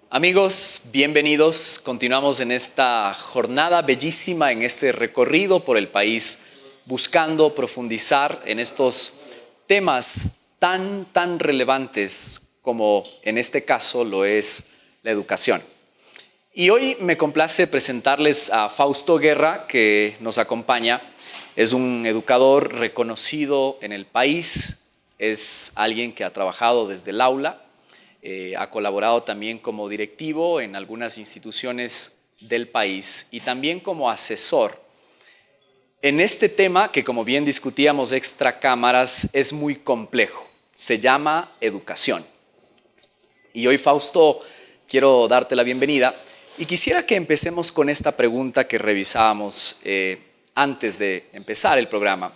Amigos, bienvenidos. Continuamos en esta jornada bellísima, en este recorrido por el país, buscando profundizar en estos temas tan relevantes como en este caso lo es la educación. Y hoy me complace presentarles a Fausto Guerra, que nos acompaña. Es un educador reconocido en el país, es alguien que ha trabajado desde el aula. Ha colaborado también como directivo en algunas instituciones del país y también como asesor en este tema que, como bien discutíamos extra cámaras, es muy complejo. Se llama educación. Y hoy, Fausto, quiero darte la bienvenida y quisiera que empecemos con esta pregunta que revisábamos antes de empezar el programa.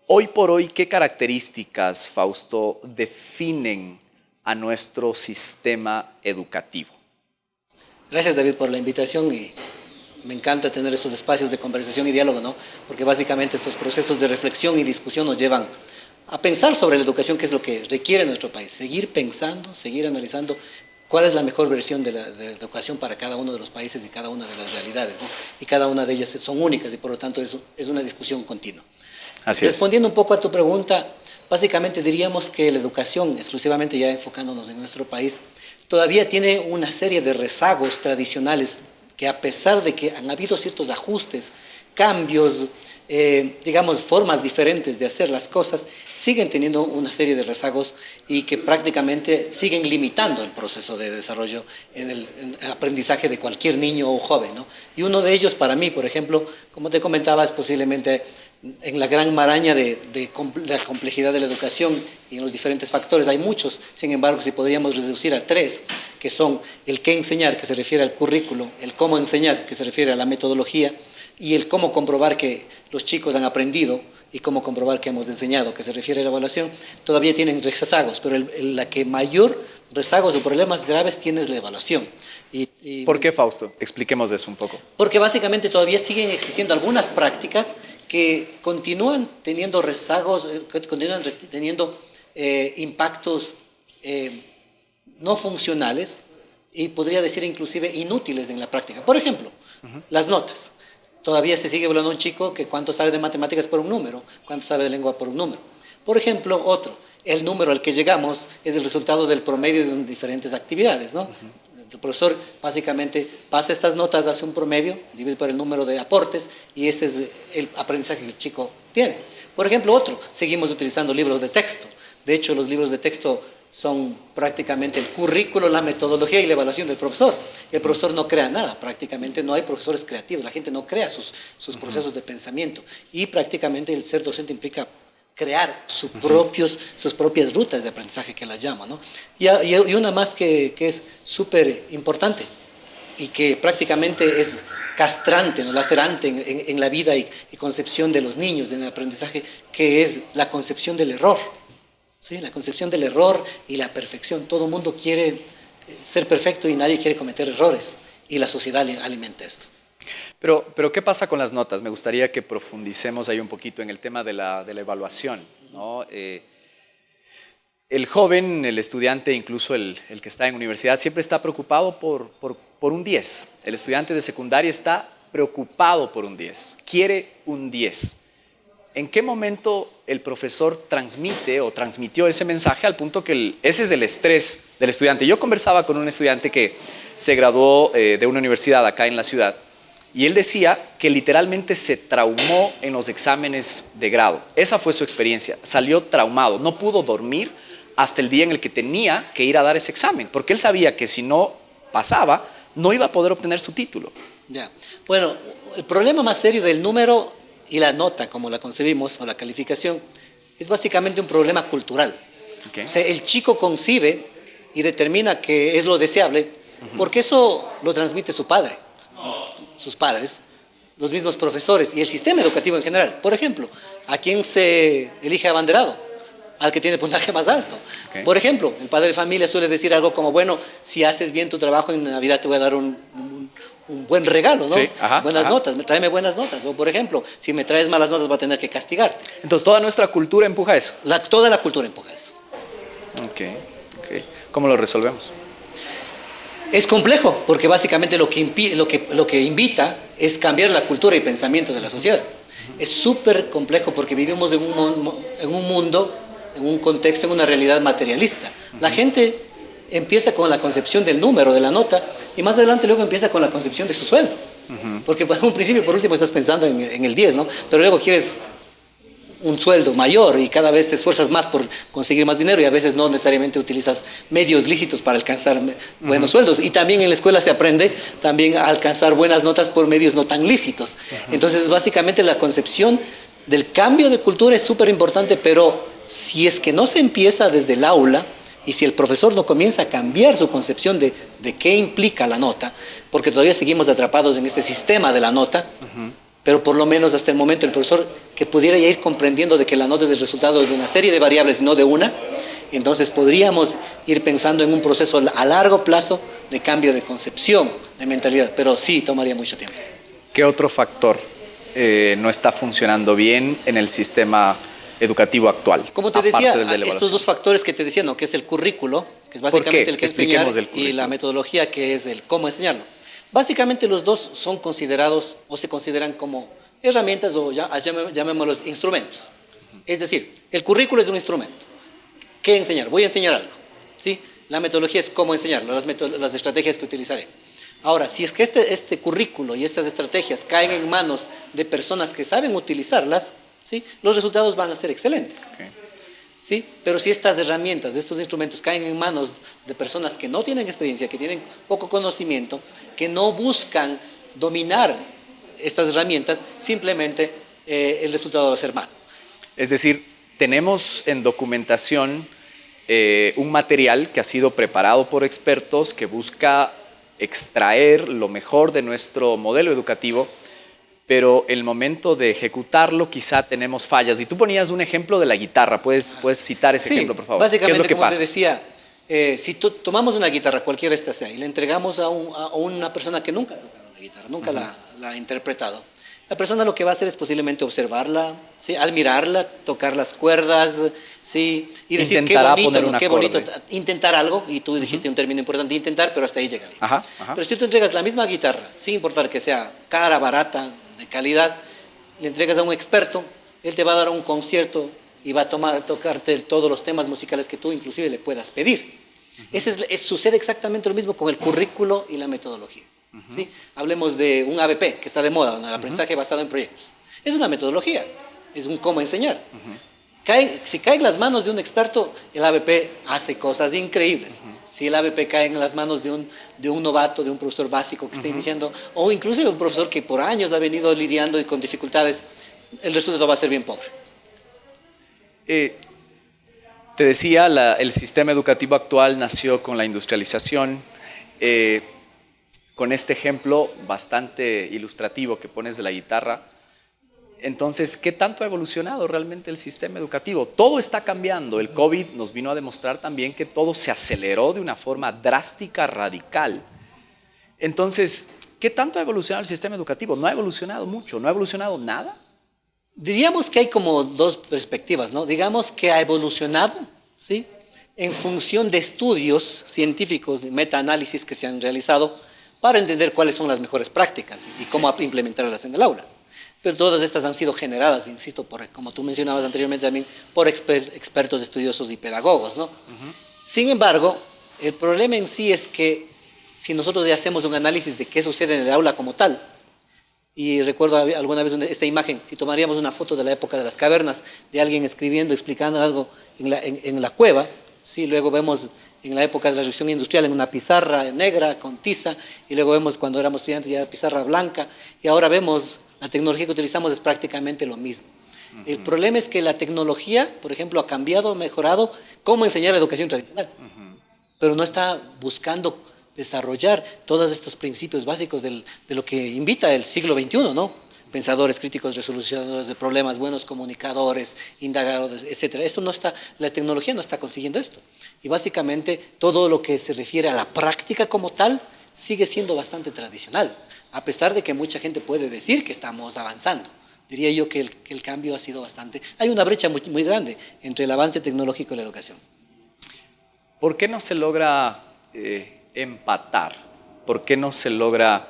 Hoy por hoy, ¿qué características, Fausto, definen a nuestro sistema educativo? Gracias, David, por la invitación, y me encanta tener estos espacios de conversación y diálogo, ¿no? Porque básicamente estos procesos de reflexión y discusión nos llevan a pensar sobre la educación, que es lo que requiere nuestro país. Seguir pensando, seguir analizando cuál es la mejor versión de la educación para cada uno de los países y cada una de las realidades, ¿no? Y cada una de ellas son únicas y por lo tanto es una discusión continua. Así es. Respondiendo un poco a tu pregunta, básicamente diríamos que la educación, exclusivamente ya enfocándonos en nuestro país, todavía tiene una serie de rezagos tradicionales que, a pesar de que han habido ciertos ajustes, cambios, digamos, formas diferentes de hacer las cosas, siguen teniendo una serie de rezagos y que prácticamente siguen limitando el proceso de desarrollo en el aprendizaje de cualquier niño o joven, ¿no? Y uno de ellos, para mí, por ejemplo, como te comentaba, es posiblemente en la gran maraña de la complejidad de la educación y en los diferentes factores. Hay muchos, sin embargo, si podríamos reducir a tres, que son el qué enseñar, que se refiere al currículo, el cómo enseñar, que se refiere a la metodología, y el cómo comprobar que los chicos han aprendido y cómo comprobar que hemos enseñado, que se refiere a la evaluación. Todavía tienen rezagos, pero la que mayor rezagos o problemas graves tiene es la evaluación. ¿Por qué, Fausto? Expliquemos eso un poco. Porque básicamente todavía siguen existiendo algunas prácticas que continúan teniendo rezagos, que continúan teniendo impactos no funcionales y podría decir inclusive inútiles en la práctica. Por ejemplo, las notas. Todavía se sigue evaluando a un chico que cuánto sabe de matemáticas por un número, cuánto sabe de lengua por un número. Por ejemplo, otro, el número al que llegamos es el resultado del promedio de diferentes actividades, ¿no? El profesor básicamente pasa estas notas, hace un promedio, divide por el número de aportes y ese es el aprendizaje que el chico tiene. Por ejemplo, otro, seguimos utilizando libros de texto. De hecho, los libros de texto son prácticamente el currículo, la metodología y la evaluación del profesor. El profesor no crea nada, prácticamente no hay profesores creativos, la gente no crea sus procesos de pensamiento y prácticamente el ser docente implica crear sus propias rutas de aprendizaje, que las llamo, ¿no? Y una más que es súper importante y que prácticamente es castrante, ¿no? Lacerante en la vida y concepción de los niños en el aprendizaje, que es la concepción del error. ¿Sí? La concepción del error y la perfección. Todo el mundo quiere ser perfecto y nadie quiere cometer errores. Y la sociedad alimenta esto. Pero ¿qué pasa con las notas? Me gustaría que profundicemos ahí un poquito en el tema de la evaluación, ¿no? El joven, el estudiante, incluso el que está en universidad, siempre está preocupado por un 10. El estudiante de secundaria está preocupado por un 10, quiere un 10. ¿En qué momento el profesor transmite o transmitió ese mensaje al punto que ese es el estrés del estudiante? Yo conversaba con un estudiante que se graduó de una universidad acá en la ciudad y él decía que literalmente se traumó en los exámenes de grado. Esa fue su experiencia, salió traumado, no pudo dormir hasta el día en el que tenía que ir a dar ese examen, porque él sabía que si no pasaba, no iba a poder obtener su título. Ya. Bueno, el problema más serio del número y la nota, como la concebimos, o la calificación, es básicamente un problema cultural. Okay. O sea, el chico concibe y determina que es lo deseable, porque eso lo transmite su padre, sus padres, los mismos profesores y el sistema educativo en general. Por ejemplo, ¿a quién se elige abanderado? Al que tiene el puntaje más alto. Okay. Por ejemplo, el padre de familia suele decir algo como, bueno, si haces bien tu trabajo en Navidad te voy a dar un buen regalo, ¿no? Sí, buenas notas, tráeme buenas notas. O, por ejemplo, si me traes malas notas, va a tener que castigarte. Entonces, ¿toda nuestra cultura empuja eso? Toda la cultura empuja eso. Ok. ¿Cómo lo resolvemos? Es complejo, porque básicamente lo que invita es cambiar la cultura y pensamiento de la sociedad. Es súper complejo porque vivimos en un mundo, en un contexto, en una realidad materialista. La gente empieza con la concepción del número, de la nota, y más adelante luego empieza con la concepción de su sueldo. Porque en un principio, por último, estás pensando en el 10, ¿no? Pero luego quieres un sueldo mayor y cada vez te esfuerzas más por conseguir más dinero y a veces no necesariamente utilizas medios lícitos para alcanzar buenos sueldos. Y también en la escuela se aprende también a alcanzar buenas notas por medios no tan lícitos. Entonces, básicamente la concepción del cambio de cultura es súper importante, pero si es que no se empieza desde el aula y si el profesor no comienza a cambiar su concepción de qué implica la nota, porque todavía seguimos atrapados en este sistema de la nota, pero por lo menos hasta el momento el profesor que pudiera ya ir comprendiendo de que la nota es el resultado de una serie de variables y no de una, entonces podríamos ir pensando en un proceso a largo plazo de cambio de concepción, de mentalidad, pero sí tomaría mucho tiempo. ¿Qué otro factor no está funcionando bien en el sistema educativo actual? Como te decía, estos dos factores que te decía, ¿no? Que es el currículo, que es básicamente el que enseñar, y la metodología, que es el cómo enseñarlo. Básicamente los dos son considerados o se consideran como herramientas o llamémoslos instrumentos. Es decir, el currículo es un instrumento. ¿Qué enseñar? Voy a enseñar algo, ¿sí? La metodología es cómo enseñarlo, las estrategias que utilizaré. Ahora, si es que este currículo y estas estrategias caen en manos de personas que saben utilizarlas, ¿sí? Los resultados van a ser excelentes. Okay. ¿Sí? Pero si estas herramientas, estos instrumentos caen en manos de personas que no tienen experiencia, que tienen poco conocimiento, que no buscan dominar estas herramientas, simplemente el resultado va a ser malo. Es decir, tenemos en documentación un material que ha sido preparado por expertos que busca extraer lo mejor de nuestro modelo educativo, pero el momento de ejecutarlo quizá tenemos fallas. Y tú ponías un ejemplo de la guitarra, ¿puedes citar ese ejemplo, por favor? Básicamente, ¿qué es lo que como pasa? te decía, si tomamos una guitarra, cualquiera esta sea, y la entregamos a una persona que nunca ha tocado la guitarra, nunca la ha interpretado, la persona lo que va a hacer es posiblemente observarla, ¿sí? Admirarla, tocar las cuerdas, ¿sí? Y decir Intentará qué bonito, poner un qué bonito, acorde. Intentar algo, y tú dijiste un término importante, intentar, pero hasta ahí llegaría. Pero si tú entregas la misma guitarra, sin importar que sea cara, barata, de calidad, le entregas a un experto, él te va a dar un concierto y va a tocarte todos los temas musicales que tú inclusive le puedas pedir. Sucede exactamente lo mismo con el currículo y la metodología. ¿Sí? Hablemos de un ABP, que está de moda, el aprendizaje basado en proyectos. Es una metodología, es un cómo enseñar. Si cae en las manos de un experto, el ABP hace cosas increíbles. Si el ABP cae en las manos de un novato, de un profesor básico que está iniciando, o inclusive un profesor que por años ha venido lidiando con dificultades, el resultado va a ser bien pobre. Te decía, el sistema educativo actual nació con la industrialización. Con este ejemplo bastante ilustrativo que pones de la guitarra, entonces, ¿qué tanto ha evolucionado realmente el sistema educativo? Todo está cambiando. El COVID nos vino a demostrar también que todo se aceleró de una forma drástica, radical. Entonces, ¿qué tanto ha evolucionado el sistema educativo? No ha evolucionado mucho, no ha evolucionado nada. Diríamos que hay como dos perspectivas, ¿no? Digamos que ha evolucionado, ¿sí? En función de estudios científicos, de metaanálisis que se han realizado para entender cuáles son las mejores prácticas y cómo implementarlas en el aula. Pero todas estas han sido generadas, insisto, como tú mencionabas anteriormente también, por expertos, estudiosos y pedagogos, ¿no? Sin embargo, el problema en sí es que si nosotros ya hacemos un análisis de qué sucede en el aula como tal, y recuerdo alguna vez esta imagen, si tomaríamos una foto de la época de las cavernas, de alguien escribiendo, explicando algo en la cueva, ¿sí? Luego vemos en la época de la revolución industrial en una pizarra negra con tiza, y luego vemos cuando éramos estudiantes ya pizarra blanca, y ahora vemos la tecnología que utilizamos es prácticamente lo mismo. El problema es que la tecnología, por ejemplo, ha cambiado, ha mejorado cómo enseñar la educación tradicional, pero no está buscando desarrollar todos estos principios básicos de lo que invita el siglo XXI, ¿no? Pensadores críticos, resolucionadores de problemas, buenos comunicadores, indagadores, etc. La tecnología no está consiguiendo esto. Y básicamente todo lo que se refiere a la práctica como tal sigue siendo bastante tradicional, a pesar de que mucha gente puede decir que estamos avanzando. Diría yo que el cambio ha sido bastante... Hay una brecha muy, muy grande entre el avance tecnológico y la educación. ¿Por qué no se logra empatar? ¿Por qué no se logra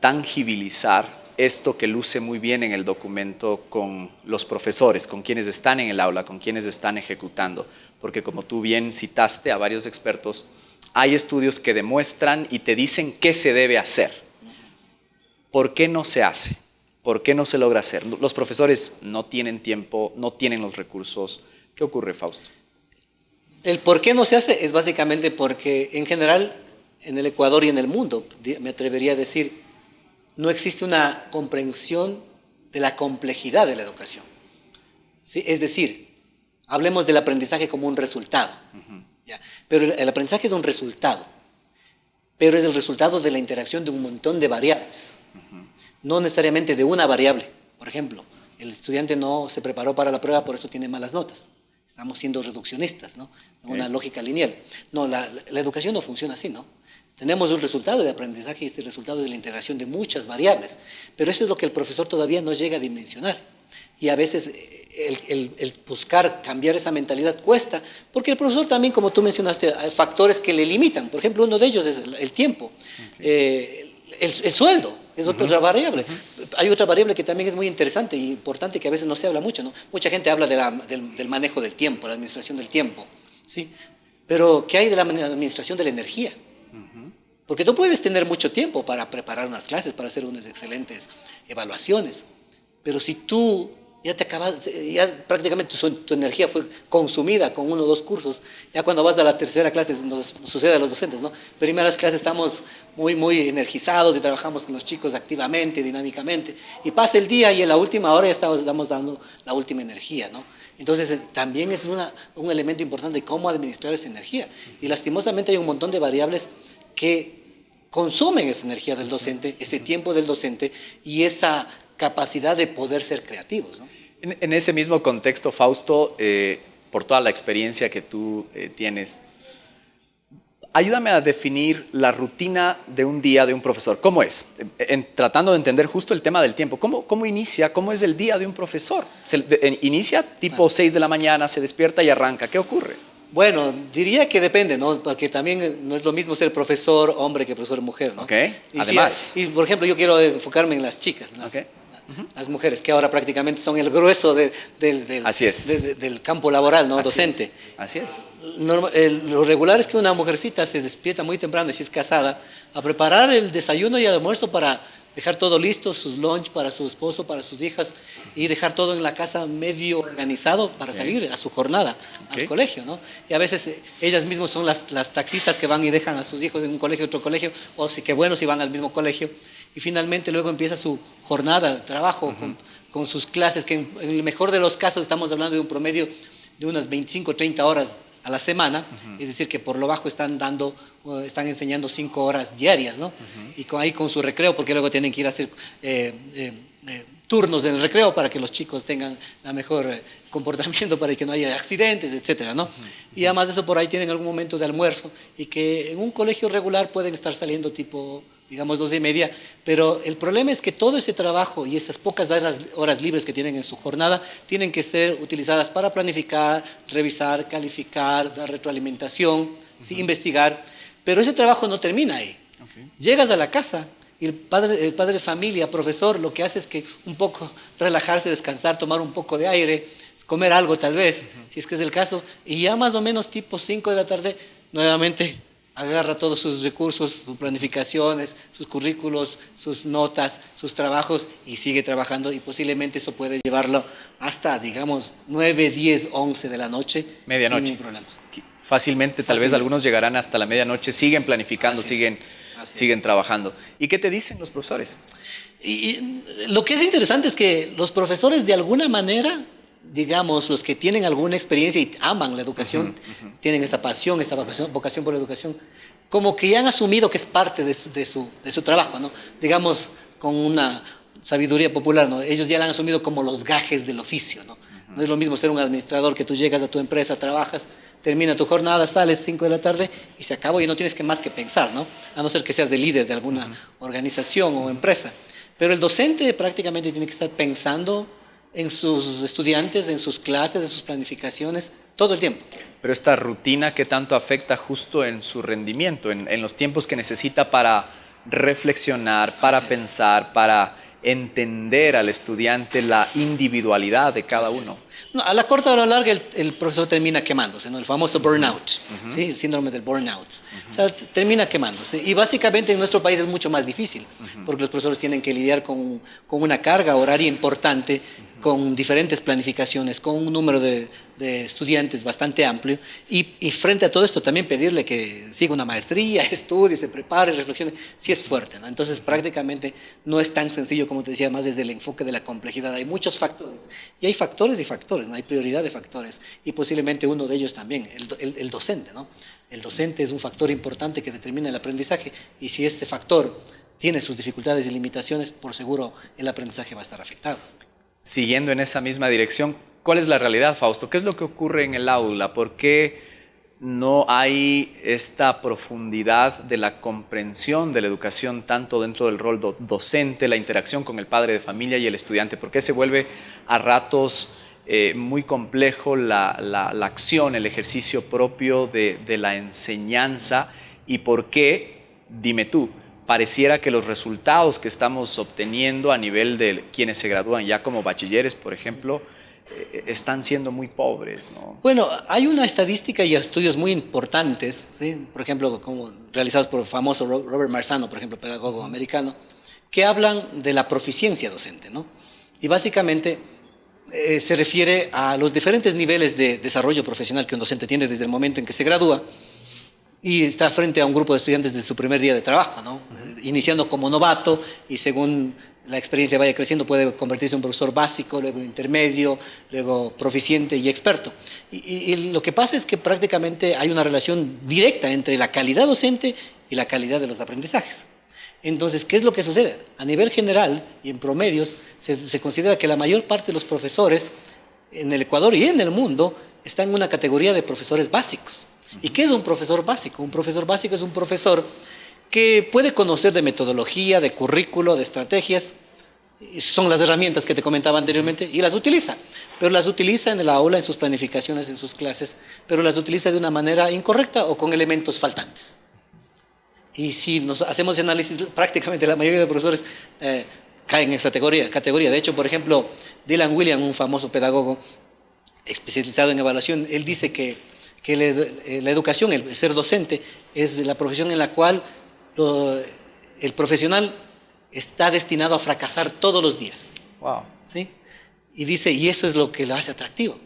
tangibilizar esto que luce muy bien en el documento con los profesores, con quienes están en el aula, con quienes están ejecutando? Porque como tú bien citaste a varios expertos, hay estudios que demuestran y te dicen qué se debe hacer. ¿Por qué no se hace? ¿Por qué no se logra hacer? Los profesores no tienen tiempo, no tienen los recursos. ¿Qué ocurre, Fausto? El por qué no se hace es básicamente porque en general en el Ecuador y en el mundo, me atrevería a decir, no existe una comprensión de la complejidad de la educación. ¿Sí? Es decir, hablemos del aprendizaje como un resultado. ¿Ya? Pero el aprendizaje es un resultado, pero es el resultado de la interacción de un montón de variables, no necesariamente de una variable. Por ejemplo, el estudiante no se preparó para la prueba, por eso tiene malas notas. Estamos siendo reduccionistas, ¿no? En una lógica lineal. No, la educación no funciona así, ¿no? Tenemos un resultado de aprendizaje y este resultado es la integración de muchas variables, pero eso es lo que el profesor todavía no llega a dimensionar. Y a veces el buscar cambiar esa mentalidad cuesta, porque el profesor también, como tú mencionaste, hay factores que le limitan. Por ejemplo, uno de ellos es el tiempo, el sueldo. Es otra variable. Hay otra variable que también es muy interesante e importante que a veces no se habla mucho, ¿no? Mucha gente habla del manejo del tiempo, la administración del tiempo, ¿sí? Pero ¿qué hay de la administración de la energía? Porque tú puedes tener mucho tiempo para preparar unas clases, para hacer unas excelentes evaluaciones, pero si tú ya te acabas, ya prácticamente tu energía fue consumida con 1 o 2 cursos, ya cuando vas a la tercera clase nos sucede a los docentes, ¿no? Primeras clases estamos muy energizados y trabajamos con los chicos activamente, dinámicamente, y pasa el día y en la última hora ya estamos dando la última energía, ¿no? Entonces también es un elemento importante de cómo administrar esa energía, y lastimosamente hay un montón de variables que consumen esa energía del docente, ese tiempo del docente y esa capacidad de poder ser creativos, ¿no? En ese mismo contexto, Fausto, por toda la experiencia que tú tienes, ayúdame a definir la rutina de un día de un profesor. ¿Cómo es? Tratando de entender justo el tema del tiempo. ¿Cómo inicia? ¿Cómo es el día de un profesor? ¿Inicia tipo 6 de la mañana, se despierta y arranca? ¿Qué ocurre? Bueno, diría que depende, ¿no? Porque también no es lo mismo ser profesor hombre que profesor mujer, ¿no? Ok, además. Y por ejemplo, yo quiero enfocarme en las chicas, las mujeres, que ahora prácticamente son el grueso del campo laboral, ¿no? Docente. Así es. Lo regular es que una mujercita se despierta muy temprano, y si es casada, a preparar el desayuno y el almuerzo para dejar todo listo, sus lunch para su esposo, para sus hijas, y dejar todo en la casa medio organizado para salir a su jornada, al colegio, ¿no? Y a veces ellas mismas son las taxistas que van y dejan a sus hijos en un colegio, otro colegio, o si que bueno, si van al mismo colegio, y finalmente luego empieza su jornada de trabajo con sus clases, que en el mejor de los casos estamos hablando de un promedio de unas 25 o 30 horas a la semana, es decir, que por lo bajo están enseñando 5 horas diarias, ¿no? Y ahí con su recreo, porque luego tienen que ir a hacer turnos en el recreo para que los chicos tengan la mejor comportamiento, para que no haya accidentes, etcétera, ¿no? Y además de eso, por ahí tienen algún momento de almuerzo, y que en un colegio regular pueden estar saliendo tipo, digamos, 2:30, pero el problema es que todo ese trabajo y esas pocas horas libres que tienen en su jornada tienen que ser utilizadas para planificar, revisar, calificar, dar retroalimentación, ¿sí? Investigar, pero ese trabajo no termina ahí. Llegas a la casa y el padre de familia, profesor, lo que hace es que un poco relajarse, descansar, tomar un poco de aire, comer algo tal vez, si es que es el caso, y ya más o menos tipo 5 de la tarde, nuevamente agarra todos sus recursos, sus planificaciones, sus currículos, sus notas, sus trabajos, y sigue trabajando, y posiblemente eso puede llevarlo hasta, digamos, 9, 10, 11 de la noche. Medianoche. Sin ningún problema. Fácilmente, tal vez algunos llegarán hasta la medianoche, siguen planificando, siguen trabajando. ¿Y qué te dicen los profesores? Y lo que es interesante es que los profesores, de alguna manera, digamos, los que tienen alguna experiencia y aman la educación, tienen esta pasión, esta vocación por la educación, como que ya han asumido que es parte de su trabajo, ¿no? Digamos, con una sabiduría popular, ¿no? Ellos ya la han asumido como los gajes del oficio, ¿no? No es lo mismo ser un administrador, que tú llegas a tu empresa, trabajas, termina tu jornada, sales 5 de la tarde y se acabó, y no tienes más que pensar, ¿no? A no ser que seas el líder de alguna organización o empresa. Pero el docente prácticamente tiene que estar pensando en sus estudiantes, en sus clases, en sus planificaciones, todo el tiempo. Pero esta rutina, ¿qué tanto afecta justo en su rendimiento, en los tiempos que necesita para reflexionar, para pensar, para entender al estudiante la individualidad de cada uno? No, a la corta o a la larga el profesor termina quemándose, ¿no? El famoso burnout, ¿sí? El síndrome del burnout. O sea, termina quemándose. Y básicamente en nuestro país es mucho más difícil, porque los profesores tienen que lidiar con una carga horaria importante, con diferentes planificaciones, con un número de estudiantes bastante amplio, y frente a todo esto también pedirle que siga una maestría, estudie, se prepare, reflexione, sí es fuerte, ¿no? Entonces prácticamente no es tan sencillo como te decía, más desde el enfoque de la complejidad. Hay muchos factores, y hay factores y factores, ¿no? Hay prioridad de factores, y posiblemente uno de ellos también, el docente, ¿no? El docente es un factor importante que determina el aprendizaje, y si este factor tiene sus dificultades y limitaciones, por seguro el aprendizaje va a estar afectado. Siguiendo en esa misma dirección, ¿cuál es la realidad, Fausto? ¿Qué es lo que ocurre en el aula? ¿Por qué no hay esta profundidad de la comprensión de la educación tanto dentro del rol docente, la interacción con el padre de familia y el estudiante? ¿Por qué se vuelve a ratos muy complejo la acción, el ejercicio propio de la enseñanza? ¿Y por qué, dime tú, pareciera que los resultados que estamos obteniendo a nivel de quienes se gradúan ya como bachilleres, por ejemplo, están siendo muy pobres, ¿no? Bueno, hay una estadística y estudios muy importantes, ¿sí? Por ejemplo, como realizados por el famoso Robert Marzano, por ejemplo, pedagogo americano, que hablan de la proficiencia docente, ¿no? Y básicamente se refiere a los diferentes niveles de desarrollo profesional que un docente tiene desde el momento en que se gradúa y está frente a un grupo de estudiantes desde su primer día de trabajo, ¿no? Iniciando como novato y según la experiencia vaya creciendo puede convertirse en un profesor básico, luego intermedio, luego proficiente y experto. Y lo que pasa es que prácticamente hay una relación directa entre la calidad docente y la calidad de los aprendizajes. Entonces, ¿qué es lo que sucede? A nivel general y en promedios se considera que la mayor parte de los profesores en el Ecuador y en el mundo están en una categoría de profesores básicos. ¿Y qué es un profesor básico? Un profesor básico es un profesor que puede conocer de metodología, de currículo, de estrategias, son las herramientas que te comentaba anteriormente, y las utiliza, pero las utiliza en el aula, en sus planificaciones, en sus clases, pero las utiliza de una manera incorrecta o con elementos faltantes. Y si nos hacemos análisis, prácticamente la mayoría de profesores caen en esa categoría. De hecho, por ejemplo, Dylan Wiliam, un famoso pedagogo especializado en evaluación, él dice que la educación, el ser docente, es la profesión en la cual el profesional está destinado a fracasar todos los días. Wow. ¿Sí? Y dice, y eso es lo que lo hace atractivo.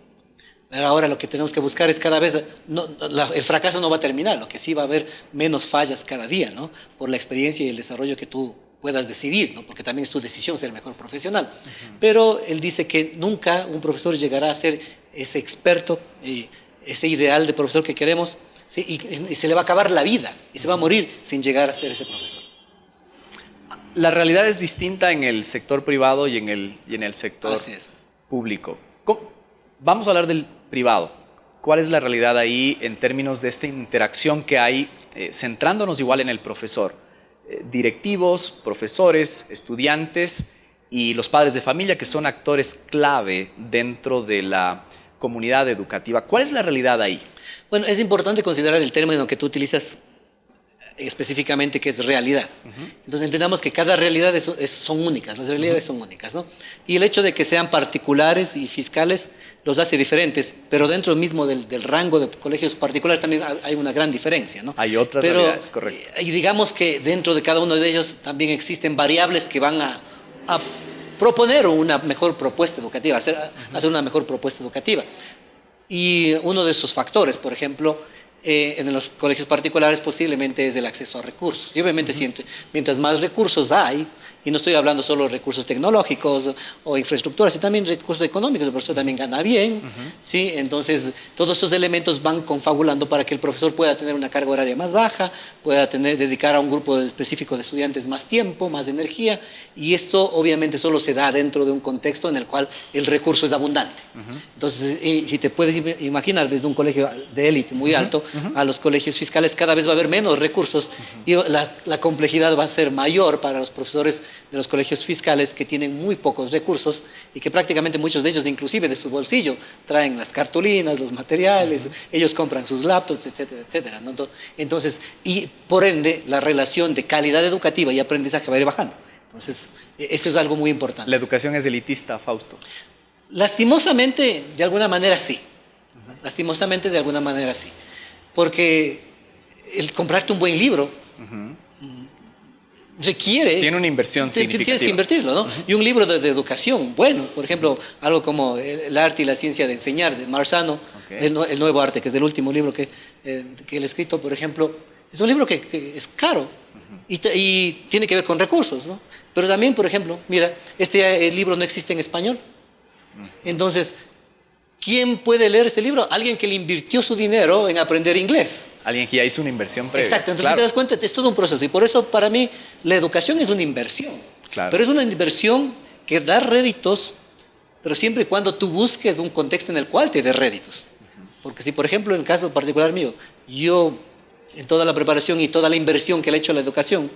Pero ahora lo que tenemos que buscar es cada vez, el fracaso no va a terminar, lo que sí va a haber menos fallas cada día, ¿no? Por la experiencia y el desarrollo que tú puedas decidir, ¿no? Porque también es tu decisión ser mejor profesional. Pero él dice que nunca un profesor llegará a ser ese experto, ese ideal de profesor que queremos, ¿sí? Y se le va a acabar la vida y se va a morir sin llegar a ser ese profesor. La realidad es distinta en el sector privado y en el sector público. Vamos a hablar del privado. ¿Cuál es la realidad ahí en términos de esta interacción que hay, centrándonos igual en el profesor? Directivos, profesores, estudiantes y los padres de familia, que son actores clave dentro de la comunidad educativa. ¿Cuál es la realidad ahí? Bueno, es importante considerar el término que tú utilizas específicamente, que es realidad. Entonces entendamos que cada realidad son únicas, las realidades son únicas, ¿no? Y el hecho de que sean particulares y fiscales los hace diferentes, pero dentro mismo del rango de colegios particulares también hay una gran diferencia, ¿no? Hay otras realidades, correcto. Y digamos que dentro de cada uno de ellos también existen variables que van a proponer una mejor propuesta educativa, hacer una mejor propuesta educativa. Y uno de esos factores, por ejemplo, en los colegios particulares posiblemente es el acceso a recursos. Y obviamente mientras más recursos hay, y no estoy hablando solo de recursos tecnológicos o infraestructuras, sino también recursos económicos, el profesor también gana bien, ¿sí? Entonces todos estos elementos van confabulando para que el profesor pueda tener una carga horaria más baja, pueda dedicar a un grupo específico de estudiantes más tiempo, más energía, y esto obviamente solo se da dentro de un contexto en el cual el recurso es abundante. Entonces, si te puedes imaginar desde un colegio de élite muy alto, a los colegios fiscales, cada vez va a haber menos recursos y la complejidad va a ser mayor para los profesores de los colegios fiscales que tienen muy pocos recursos y que prácticamente muchos de ellos, inclusive de su bolsillo, traen las cartulinas, los materiales, ellos compran sus laptops, etcétera, etcétera, ¿no? Entonces, y por ende, la relación de calidad educativa y aprendizaje va a ir bajando. Entonces, eso es algo muy importante. La educación es elitista, Fausto. Lastimosamente, de alguna manera sí. Lastimosamente, de alguna manera sí. Porque el comprarte un buen libro requiere... Tiene una inversión significativa. Tienes que invertirlo, ¿no? Y un libro de educación, bueno, por ejemplo, algo como El arte y la ciencia de enseñar, de Marzano, el nuevo arte, que es el último libro que él ha escrito, por ejemplo, es un libro que es caro y tiene que ver con recursos, ¿no? Pero también, por ejemplo, mira, el libro no existe en español. Entonces, ¿quién puede leer este libro? Alguien que le invirtió su dinero en aprender inglés. Alguien que ya hizo una inversión previa. Exacto, entonces claro. te das cuenta, es todo un proceso. Y por eso, para mí, la educación es una inversión. Claro. Pero es una inversión que da réditos, pero siempre y cuando tú busques un contexto en el cual te dé réditos. Porque si, por ejemplo, en el caso particular mío, yo, en toda la preparación y toda la inversión que le he hecho a la educación,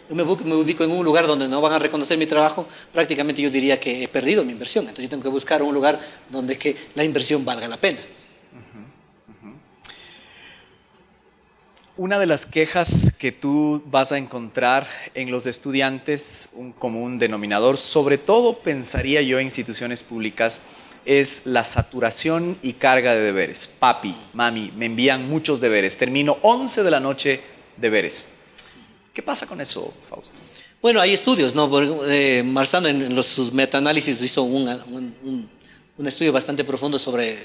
yo me ubico en un lugar donde no van a reconocer mi trabajo, prácticamente yo diría que he perdido mi inversión. Entonces yo tengo que buscar un lugar donde que la inversión valga la pena. Una de las quejas que tú vas a encontrar en los estudiantes, un común denominador, sobre todo pensaría yo en instituciones públicas, es la saturación y carga de deberes. Papi, mami, me envían muchos deberes. Termino 11 de la noche deberes. ¿Qué pasa con eso, Fausto? Bueno, hay estudios, ¿no? Marzano en sus metaanálisis hizo un estudio bastante profundo sobre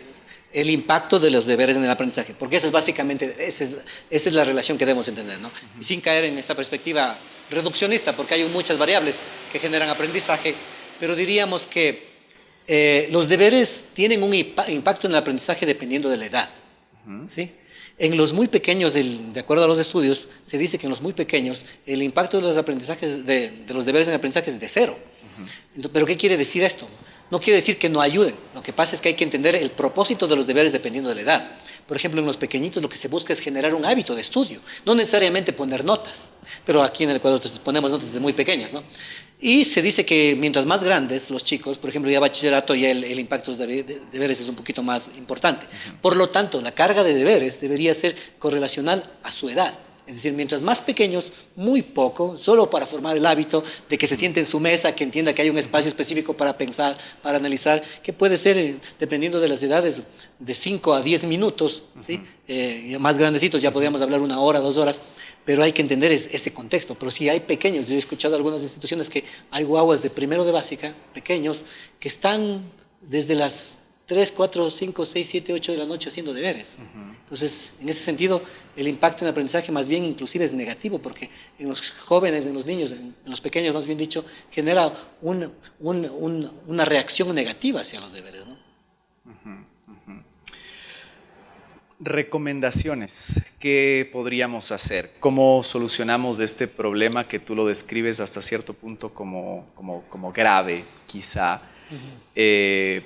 el impacto de los deberes en el aprendizaje, porque esa es básicamente, esa es la relación que debemos entender, ¿no? Y sin caer en esta perspectiva reduccionista, porque hay muchas variables que generan aprendizaje, pero diríamos que los deberes tienen un impacto en el aprendizaje dependiendo de la edad, ¿sí? En los muy pequeños, de acuerdo a los estudios, se dice que en los muy pequeños el impacto de los aprendizajes, de los deberes en el aprendizaje es de 0. ¿Pero qué quiere decir esto? No quiere decir que no ayuden. Lo que pasa es que hay que entender el propósito de los deberes dependiendo de la edad. Por ejemplo, en los pequeñitos lo que se busca es generar un hábito de estudio, no necesariamente poner notas, pero aquí en el Ecuador ponemos notas desde muy pequeñas, ¿no? Y se dice que mientras más grandes los chicos, por ejemplo, ya bachillerato, ya el impacto de deberes es un poquito más importante. Por lo tanto, la carga de deberes debería ser correlacional a su edad. Es decir, mientras más pequeños, muy poco, solo para formar el hábito de que se siente en su mesa, que entienda que hay un espacio específico para pensar, para analizar, que puede ser, dependiendo de las edades, de 5 a 10 minutos, ¿sí? Más grandecitos ya podríamos hablar 1 hora, 2 horas, pero hay que entender ese contexto. Pero si hay pequeños, yo he escuchado algunas instituciones que hay guaguas de primero de básica, pequeños, que están desde las 3, 4, 5, 6, 7, 8 de la noche haciendo deberes. Entonces, en ese sentido, el impacto en el aprendizaje más bien inclusive es negativo, porque en los jóvenes, en los niños, en los pequeños más bien dicho, genera una reacción negativa hacia los deberes, ¿no? Recomendaciones, ¿qué podríamos hacer? ¿Cómo solucionamos este problema que tú lo describes hasta cierto punto como grave, quizá?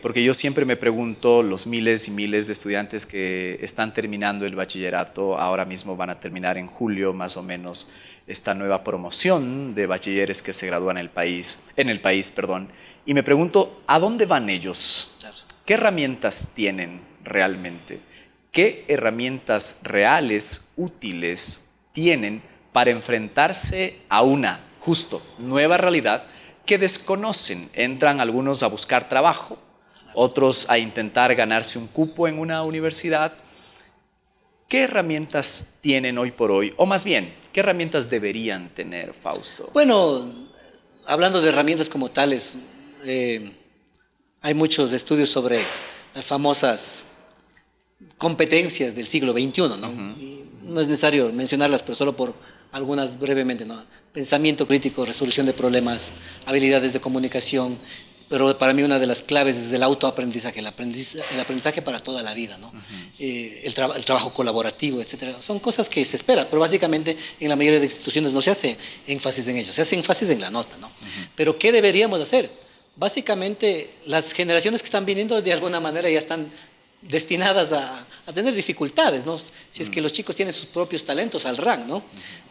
Porque yo siempre me pregunto, los miles y miles de estudiantes que están terminando el bachillerato, ahora mismo van a terminar en julio más o menos esta nueva promoción de bachilleres que se gradúan en el país, y me pregunto, ¿a dónde van ellos? ¿Qué herramientas tienen realmente? ¿Qué herramientas reales, útiles tienen para enfrentarse a una, justo, nueva realidad que desconocen? Entran algunos a buscar trabajo, otros a intentar ganarse un cupo en una universidad. ¿Qué herramientas tienen hoy por hoy? O más bien, ¿qué herramientas deberían tener, Fausto? Bueno, hablando de herramientas como tales, hay muchos estudios sobre las famosas competencias del siglo XXI, ¿no? Y no es necesario mencionarlas, pero solo por algunas brevemente, ¿no? Pensamiento crítico, resolución de problemas, habilidades de comunicación, pero para mí una de las claves es el autoaprendizaje, el aprendizaje para toda la vida, ¿no? El trabajo colaborativo, etcétera. Son cosas que se esperan, pero básicamente en la mayoría de instituciones no se hace énfasis en ello, se hace énfasis en la nota, ¿no? Pero ¿qué deberíamos hacer? Básicamente las generaciones que están viniendo de alguna manera ya destinadas a tener dificultades, ¿no? Si es que los chicos tienen sus propios talentos al RAN, ¿no?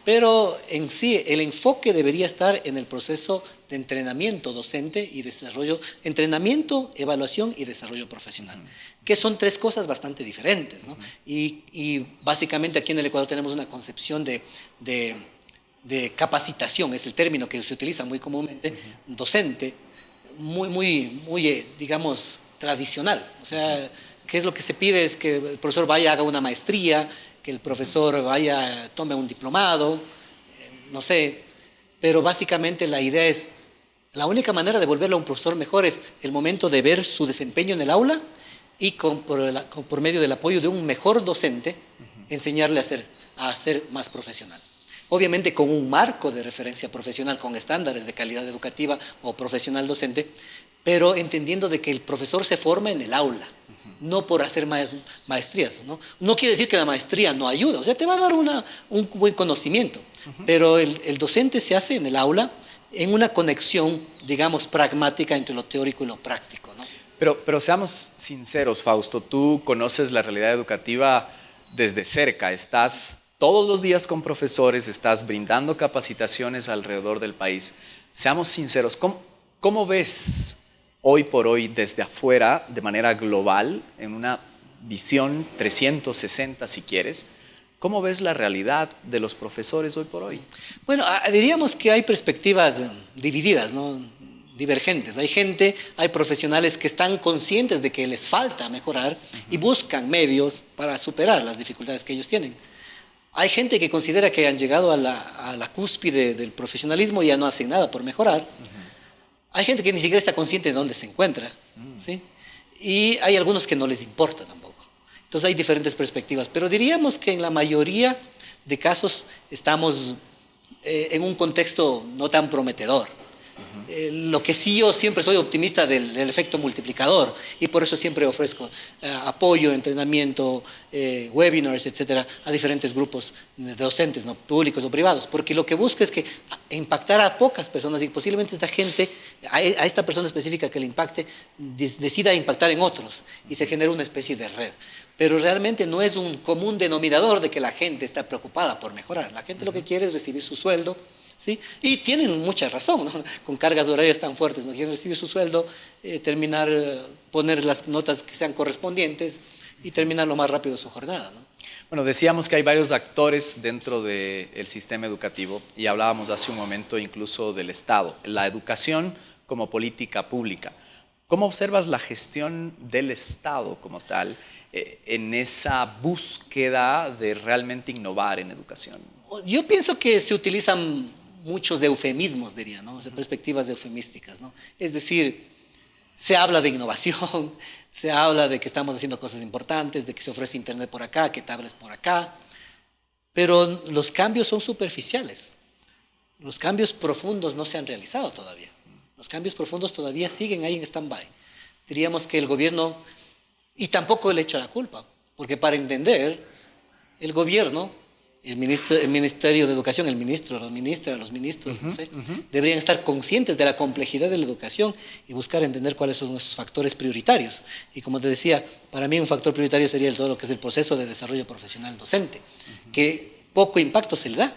Pero en sí, el enfoque debería estar en el proceso de entrenamiento docente y desarrollo, entrenamiento, evaluación y desarrollo profesional, que son tres cosas bastante diferentes, ¿no? Y básicamente aquí en el Ecuador tenemos una concepción de capacitación, es el término que se utiliza muy comúnmente, docente, digamos, tradicional. O sea, ¿qué es lo que se pide? Es que el profesor vaya, haga una maestría, que el profesor vaya, tome un diplomado, no sé, pero básicamente la idea es, la única manera de volverlo a un profesor mejor es el momento de ver su desempeño en el aula y por medio del apoyo de un mejor docente, enseñarle a ser más profesional. Obviamente con un marco de referencia profesional, con estándares de calidad educativa o profesional docente, pero entendiendo de que el profesor se forma en el aula, no por hacer maestrías, ¿no? No quiere decir que la maestría no ayuda, o sea, te va a dar un buen conocimiento, pero el docente se hace en el aula en una conexión, digamos, pragmática entre lo teórico y lo práctico, ¿no? Pero seamos sinceros, Fausto, tú conoces la realidad educativa desde cerca, estás todos los días con profesores, estás brindando capacitaciones alrededor del país. Seamos sinceros, ¿cómo ves hoy por hoy desde afuera, de manera global, en una visión 360 si quieres, cómo ves la realidad de los profesores hoy por hoy? Bueno, diríamos que hay perspectivas divididas, ¿no? Divergentes. Hay profesionales que están conscientes de que les falta mejorar y buscan medios para superar las dificultades que ellos tienen. Hay gente que considera que han llegado a la cúspide del profesionalismo y ya no hacen nada por mejorar. Hay gente que ni siquiera está consciente de dónde se encuentra, ¿sí? Y hay algunos que no les importa tampoco. Entonces hay diferentes perspectivas, pero diríamos que en la mayoría de casos estamos en un contexto no tan prometedor. Lo que sí, yo siempre soy optimista del efecto multiplicador y por eso siempre ofrezco apoyo, entrenamiento, webinars, etcétera, a diferentes grupos de docentes, ¿no? Públicos o privados, porque lo que busco es que impactar a pocas personas y posiblemente esta gente, a esta persona específica que le impacte, decida impactar en otros y se genere una especie de red. Pero realmente no es un común denominador de que la gente está preocupada por mejorar. La gente lo que quiere es recibir su sueldo, ¿sí? Y tienen mucha razón, ¿no? Con cargas horarias tan fuertes, no quieren recibir su sueldo, poner las notas que sean correspondientes y terminar lo más rápido su jornada, ¿no? Bueno, decíamos que hay varios actores dentro del sistema educativo y hablábamos hace un momento incluso del Estado, la educación como política pública. ¿Cómo observas la gestión del Estado como tal en esa búsqueda de realmente innovar en educación? Yo pienso que se utilizan muchos eufemismos, diría, ¿no? O sea, perspectivas eufemísticas, ¿no? Es decir, se habla de innovación, se habla de que estamos haciendo cosas importantes, de que se ofrece internet por acá, que tablets por acá, pero los cambios son superficiales. Los cambios profundos no se han realizado todavía. Los cambios profundos todavía siguen ahí en stand-by. Diríamos que el gobierno, y tampoco le echo la culpa, porque para entender, el gobierno, el Ministerio de Educación, el ministro, la ministra, los ministros, no sé, deberían estar conscientes de la complejidad de la educación y buscar entender cuáles son nuestros factores prioritarios. Y como te decía, para mí un factor prioritario sería todo lo que es el proceso de desarrollo profesional docente, que poco impacto se le da.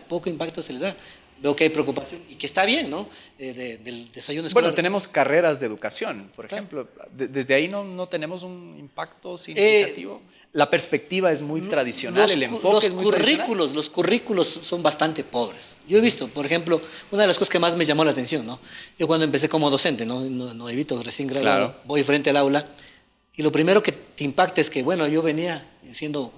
Veo que hay preocupación y que está bien, ¿no? Del desayuno escolar. Bueno, tenemos carreras de educación, por ejemplo. Desde ahí no tenemos un impacto significativo. La perspectiva es muy tradicional, el enfoque es muy tradicional. Los currículos son bastante pobres. Yo he visto, por ejemplo, una de las cosas que más me llamó la atención, ¿no? Yo cuando empecé como docente, no evito, recién graduado, claro, voy frente al aula y lo primero que te impacta es que, bueno, yo venía siendo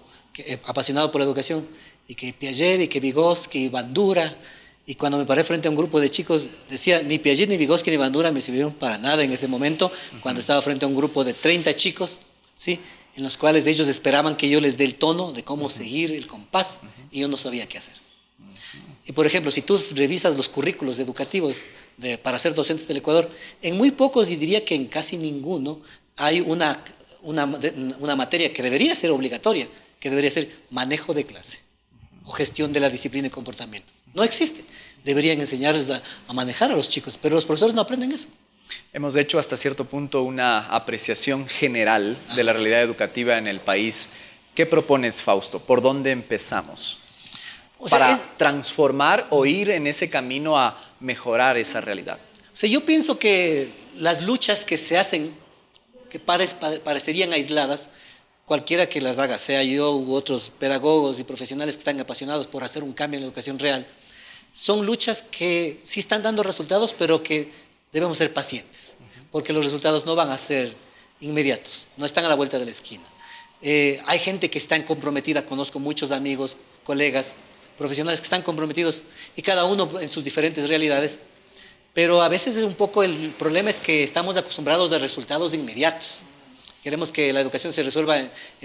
apasionado por la educación y que Piaget y que Vygotsky y Bandura. Y cuando me paré frente a un grupo de chicos, decía, ni Piaget, ni Vygotsky, ni Bandura me sirvieron para nada en ese momento, cuando estaba frente a un grupo de 30 chicos, ¿sí? En los cuales ellos esperaban que yo les dé el tono de cómo seguir el compás, y yo no sabía qué hacer. Y por ejemplo, si tú revisas los currículos educativos para ser docentes del Ecuador, en muy pocos, y diría que en casi ninguno, hay una materia que debería ser obligatoria, que debería ser manejo de clase, o gestión de la disciplina y comportamiento. No existe. Deberían enseñarles a manejar a los chicos, pero los profesores no aprenden eso. Hemos hecho hasta cierto punto una apreciación general de la realidad educativa en el país. ¿Qué propones, Fausto? ¿Por dónde empezamos? Para transformar o ir en ese camino a mejorar esa realidad. O sea, yo pienso que las luchas que se hacen, que parecerían aisladas, cualquiera que las haga, sea yo u otros pedagogos y profesionales que están apasionados por hacer un cambio en la educación real, son luchas que sí están dando resultados, pero que debemos ser pacientes, porque los resultados no van a ser inmediatos, no están a la vuelta de la esquina. Hay gente que está comprometida, conozco muchos amigos, colegas, profesionales que están comprometidos y cada uno en sus diferentes realidades, pero a veces un poco el problema es que estamos acostumbrados a resultados inmediatos. Queremos que la educación se resuelva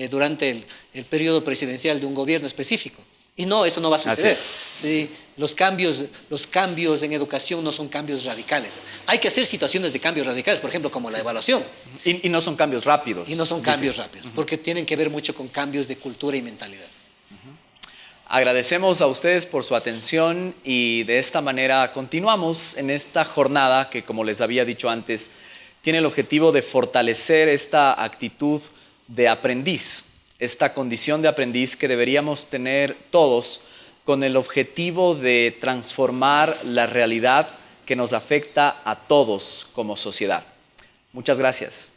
durante el periodo presidencial de un gobierno específico. Y no, eso no va a suceder. Sí, los cambios en educación no son cambios radicales. Hay que hacer situaciones de cambios radicales, por ejemplo, como la evaluación. Y no son cambios rápidos. Y no son cambios rápidos, porque tienen que ver mucho con cambios de cultura y mentalidad. Agradecemos a ustedes por su atención y de esta manera continuamos en esta jornada que, como les había dicho antes, tiene el objetivo de fortalecer esta actitud de aprendiz, esta condición de aprendiz que deberíamos tener todos con el objetivo de transformar la realidad que nos afecta a todos como sociedad. Muchas gracias.